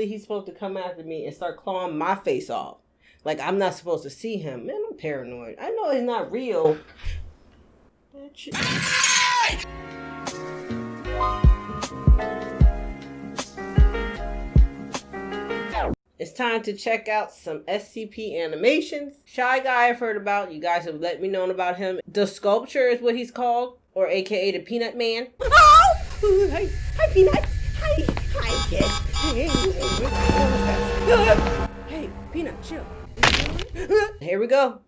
Hopefully he's supposed to come after me and start clawing my face off. Like I'm not supposed to see him. Man, I'm paranoid. I know it's not real. It's time to check out some SCP animations. Shy Guy I've heard about. You guys have let me know about him. The Sculpture is what he's called, or aka the Peanut Man. Oh! Hi, Peanut. Hi, kid. Hey, Peanut, chill. Here we go.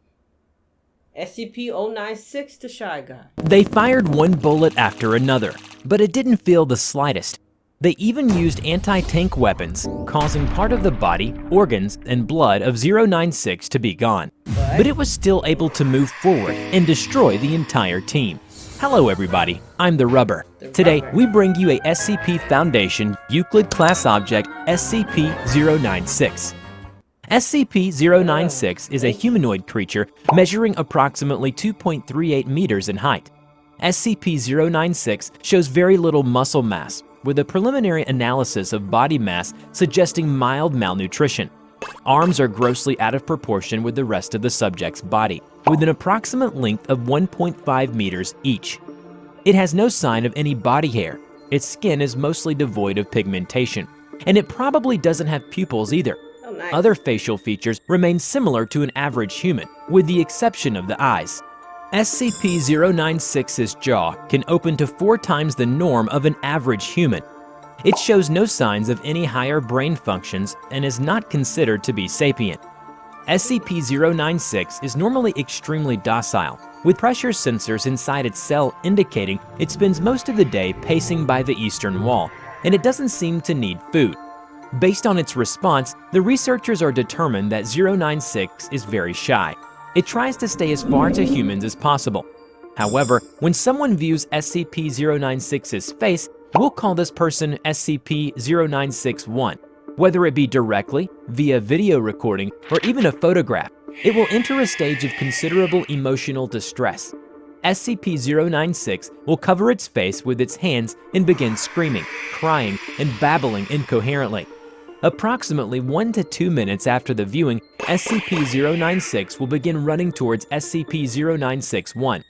SCP-096 to Shy Guy. They fired one bullet after another, but it didn't feel the slightest. They even used anti-tank weapons, causing part of the body, organs, and blood of 096 to be gone. But it was still able to move forward and destroy the entire team. Hello everybody, I'm the Rubber. Today, we bring you a SCP Foundation Euclid class object SCP-096. SCP-096 is a humanoid creature measuring approximately 2.38 meters in height. SCP-096 shows very little muscle mass, with a preliminary analysis of body mass suggesting mild malnutrition. Arms are grossly out of proportion with the rest of the subject's body, with an approximate length of 1.5 meters each. It has no sign of any body hair, its skin is mostly devoid of pigmentation, and it probably doesn't have pupils either. Nice. Other facial features remain similar to an average human, with the exception of the eyes. SCP-096's jaw can open to 4 times the norm of an average human. It shows no signs of any higher brain functions and is not considered to be sapient. SCP-096 is normally extremely docile, with pressure sensors inside its cell indicating it spends most of the day pacing by the eastern wall, and it doesn't seem to need food. Based on its response, the researchers are determined that 096 is very shy. It tries to stay as far to humans as possible. However, when someone views SCP-096's face, we'll call this person SCP-0961. Whether it be directly, via video recording, or even a photograph, it will enter a stage of considerable emotional distress. SCP-096 will cover its face with its hands and begin screaming, crying, and babbling incoherently. Approximately 1 to 2 minutes after the viewing, SCP-096 will begin running towards SCP-0961.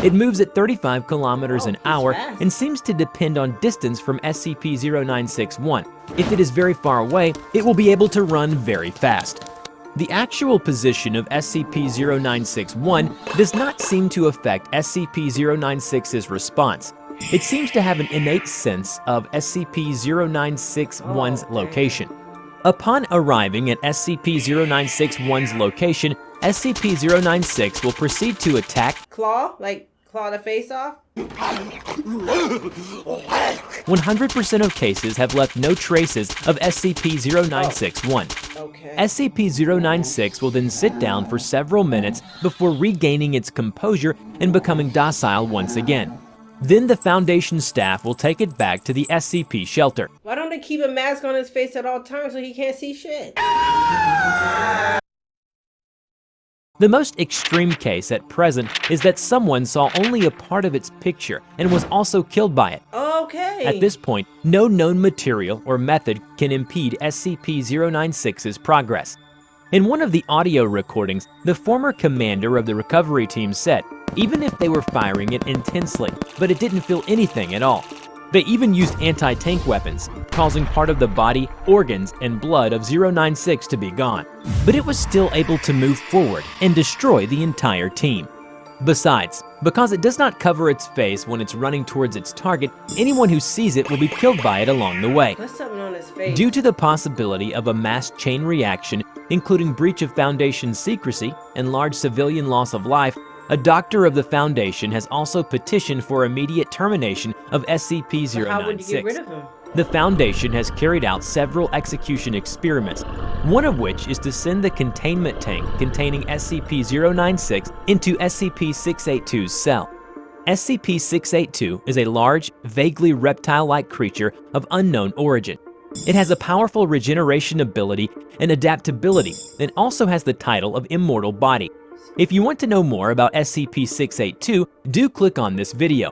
It moves at 35 kilometers an hour and seems to depend on distance from SCP-0961. If it is very far away, it will be able to run very fast. The actual position of SCP-0961 does not seem to affect SCP-096's response. It seems to have an innate sense of SCP-0961's location. Upon arriving at SCP-0961's location, SCP-096 will proceed to attack, Claw? Like claw the face off? 100% of cases have left no traces of SCP-0961. Okay. SCP-096 will then sit down for several minutes before regaining its composure and becoming docile once again. Then the Foundation staff will take it back to the SCP shelter. Why don't they keep a mask on his face at all times so he can't see shit? The most extreme case at present is that someone saw only a part of its picture and was also killed by it. Okay. At this point, no known material or method can impede SCP-096's progress. In one of the audio recordings, the former commander of the recovery team said, even if they were firing it intensely, but it didn't feel anything at all. They even used anti-tank weapons, causing part of the body, organs, and blood of 096 to be gone. But it was still able to move forward and destroy the entire team. Besides, because it does not cover its face when it's running towards its target, anyone who sees it will be killed by it along the way. Put something on his face. Due to the possibility of a mass chain reaction, including breach of Foundation secrecy and large civilian loss of life, a doctor of the Foundation has also petitioned for immediate termination of SCP-096. But how would you get rid of him? The Foundation has carried out several execution experiments, one of which is to send the containment tank containing SCP-096 into SCP-682's cell. SCP-682 is a large, vaguely reptile-like creature of unknown origin. It has a powerful regeneration ability and adaptability, and also has the title of Immortal Body. If you want to know more about SCP-682, do click on this video.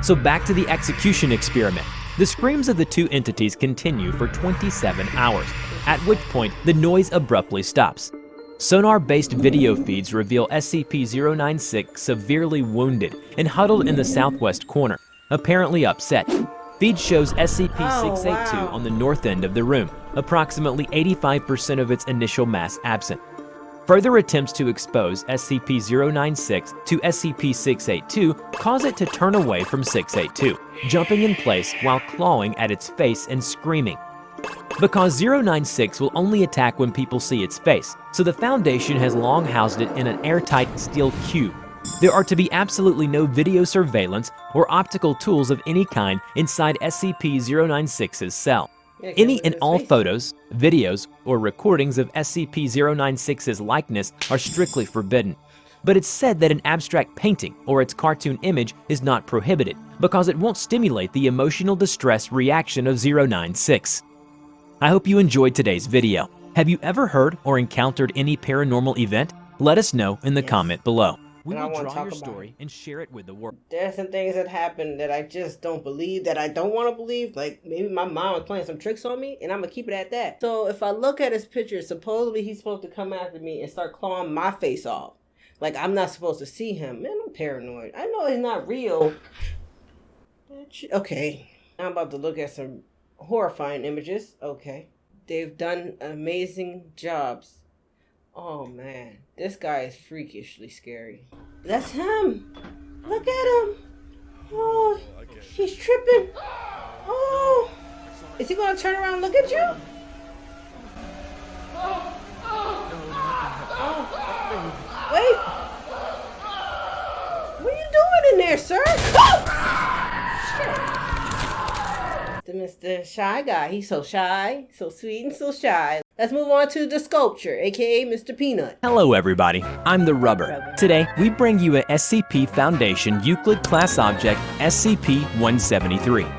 So back to the execution experiment. The screams of the two entities continue for 27 hours, at which point the noise abruptly stops. Sonar-based video feeds reveal SCP-096 severely wounded and huddled in the southwest corner, apparently upset. Feed shows SCP-682 on the north end of the room, approximately 85% of its initial mass absent. Further attempts to expose SCP-096 to SCP-682 cause it to turn away from 682, jumping in place while clawing at its face and screaming. Because 096 will only attack when people see its face, so the Foundation has long housed it in an airtight steel cube. There are to be absolutely no video surveillance or optical tools of any kind inside SCP-096's cell. Any and all photos, videos, or recordings of SCP-096's likeness are strictly forbidden. But it's said that an abstract painting or its cartoon image is not prohibited because it won't stimulate the emotional distress reaction of 096. I hope you enjoyed today's video. Have you ever heard or encountered any paranormal event? Let us know in the comment below. We will draw your story and share it with the world. There's some things that happen that I just don't believe, that I don't want to believe. Like, maybe my mom was playing some tricks on me, and I'm going to keep it at that. So if I look at his picture, supposedly he's supposed to come after me and start clawing my face off. Like, I'm not supposed to see him. Man, I'm paranoid. I know he's not real. Okay. I'm about to look at some horrifying images. Okay. They've done amazing jobs. Oh man, this guy is freakishly scary. That's him. Look at him. Oh, he's tripping. Oh, is he gonna turn around and look at you? Oh, wait. What are you doing in there, sir? Oh! Shit. Mr. Shy Guy. He's so shy, so sweet and so shy. Let's move on to the sculpture, aka Mr. Peanut. Hello everybody, I'm the Rubber. Today, we bring you a SCP Foundation Euclid class object, SCP-173.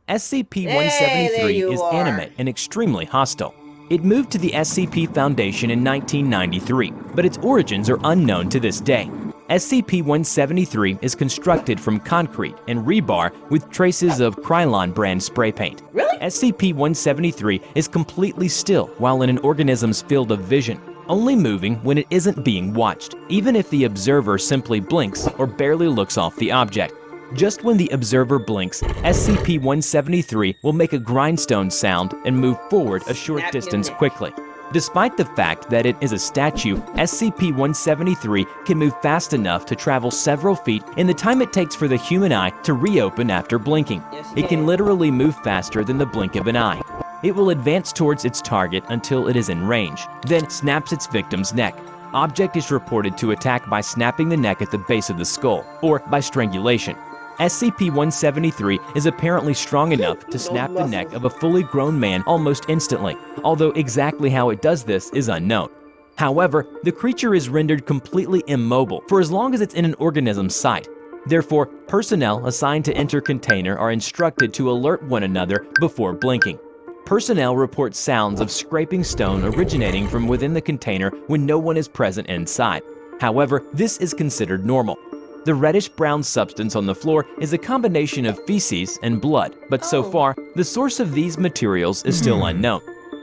SCP-173 is animate and extremely hostile. It moved to the SCP Foundation in 1993, but its origins are unknown to this day. SCP-173 is constructed from concrete and rebar with traces of Krylon brand spray paint. Really? SCP-173 is completely still while in an organism's field of vision, only moving when it isn't being watched, even if the observer simply blinks or barely looks off the object. Just when the observer blinks, SCP-173 will make a grindstone sound and move forward a short distance quickly. Despite the fact that it is a statue, SCP-173 can move fast enough to travel several feet in the time it takes for the human eye to reopen after blinking. It can literally move faster than the blink of an eye. It will advance towards its target until it is in range, then snaps its victim's neck. Object is reported to attack by snapping the neck at the base of the skull, or by strangulation. SCP-173 is apparently strong enough to snap the neck of a fully grown man almost instantly, although exactly how it does this is unknown. However, the creature is rendered completely immobile for as long as it's in an organism's sight. Therefore, personnel assigned to enter container are instructed to alert one another before blinking. Personnel report sounds of scraping stone originating from within the container when no one is present inside. However, this is considered normal. The reddish-brown substance on the floor is a combination of feces and blood, but so far, the source of these materials is still unknown.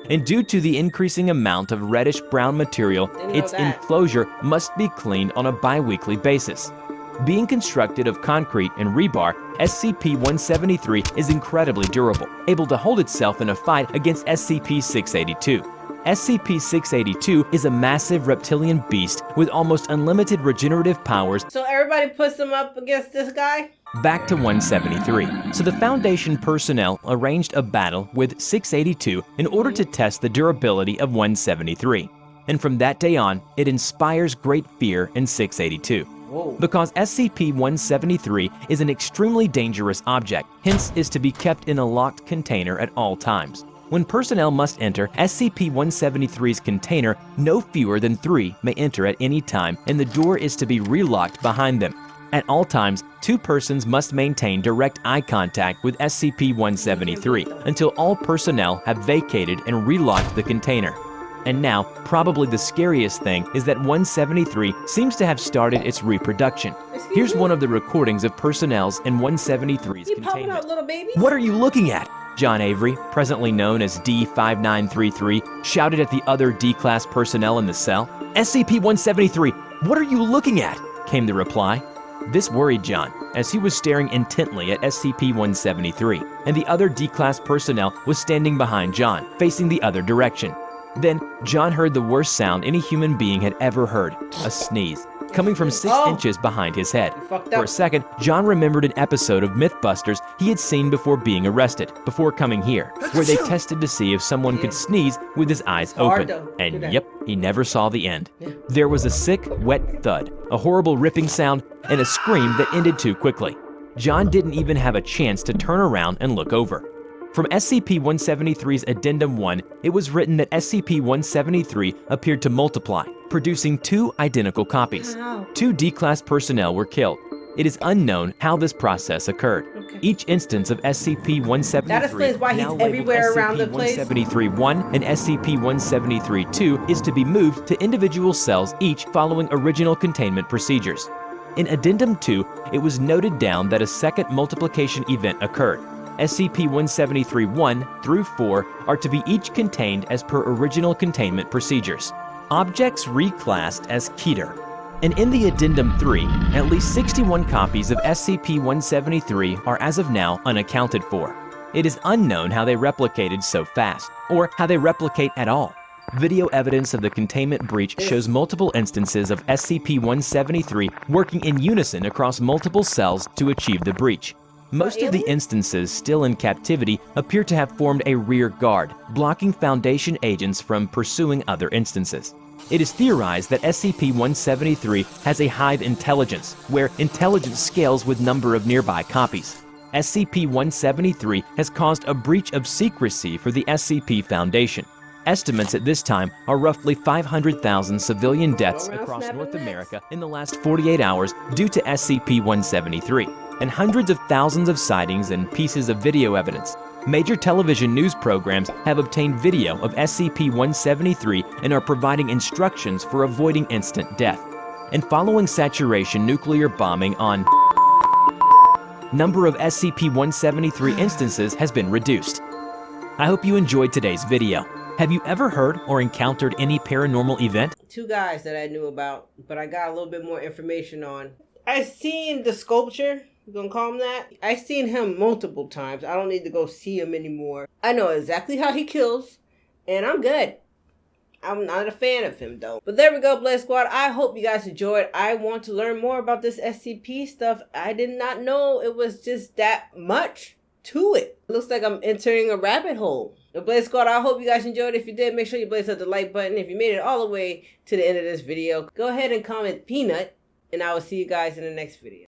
And due to the increasing amount of reddish-brown material, its enclosure must be cleaned on a bi-weekly basis. Being constructed of concrete and rebar, SCP-173 is incredibly durable, able to hold itself in a fight against SCP-682. SCP-682 is a massive reptilian beast with almost unlimited regenerative powers. So everybody puts them up against this guy? Back to 173. So the Foundation personnel arranged a battle with 682 in order to test the durability of 173. And from that day on, it inspires great fear in 682. Whoa. Because SCP-173 is an extremely dangerous object, hence is to be kept in a locked container at all times. When personnel must enter SCP-173's container, no fewer than 3 may enter at any time, and the door is to be relocked behind them. At all times, 2 persons must maintain direct eye contact with SCP-173 until all personnel have vacated and relocked the container. And now, probably the scariest thing is that 173 seems to have started its reproduction. Here's one of the recordings of personnel's in 173's You popping containment. out little babies? What are you looking at? John Avery, presently known as D5933, shouted at the other D-class personnel in the cell. SCP-173, what are you looking at? Came the reply. This worried John, as he was staring intently at SCP-173, and the other D-class personnel was standing behind John, facing the other direction. Then, John heard the worst sound any human being had ever heard, a sneeze, coming from 6 inches behind his head. For a second, John remembered an episode of Mythbusters he had seen before being arrested, before coming here, where they tested to see if someone could sneeze with his eyes open. And yep, he never saw the end. There was a sick, wet thud, a horrible ripping sound, and a scream that ended too quickly. John didn't even have a chance to turn around and look over. From SCP-173's Addendum 1, it was written that SCP-173 appeared to multiply, producing 2 identical copies. 2 D-class personnel were killed. It is unknown how this process occurred. Each instance of SCP-173, that explains why he's everywhere around the place. SCP-173-1 and SCP-173-2 is to be moved to individual cells, each following original containment procedures. In Addendum 2, it was noted down that a second multiplication event occurred. SCP-173-1 through 4 are to be each contained as per original containment procedures. Objects reclassed as Keter. And in the Addendum 3, at least 61 copies of SCP-173 are as of now unaccounted for. It is unknown how they replicated so fast, or how they replicate at all. Video evidence of the containment breach shows multiple instances of SCP-173 working in unison across multiple cells to achieve the breach. Most of the instances still in captivity appear to have formed a rear guard, blocking Foundation agents from pursuing other instances. It is theorized that SCP-173 has a hive intelligence, where intelligence scales with number of nearby copies. SCP-173 has caused a breach of secrecy for the SCP Foundation. Estimates at this time are roughly 500,000 civilian deaths across North America in the last 48 hours due to SCP-173. And hundreds of thousands of sightings and pieces of video evidence. Major television news programs have obtained video of SCP-173 and are providing instructions for avoiding instant death. And following saturation nuclear bombing on number of SCP-173 instances has been reduced. I hope you enjoyed today's video. Have you ever heard or encountered any paranormal event? 2 guys that I knew about, but I got a little bit more information on. I seen the sculpture. You gonna call him that? I've seen him multiple times. I don't need to go see him anymore. I know exactly how he kills, and I'm good. I'm not a fan of him though. But there we go, Blade Squad. I hope you guys enjoyed. I want to learn more about this SCP stuff. I did not know it was just that much to it. It looks like I'm entering a rabbit hole. The Blade Squad, I hope you guys enjoyed. If you did, make sure you blaze up the like button. If you made it all the way to the end of this video, go ahead and comment peanut, and I will see you guys in the next video.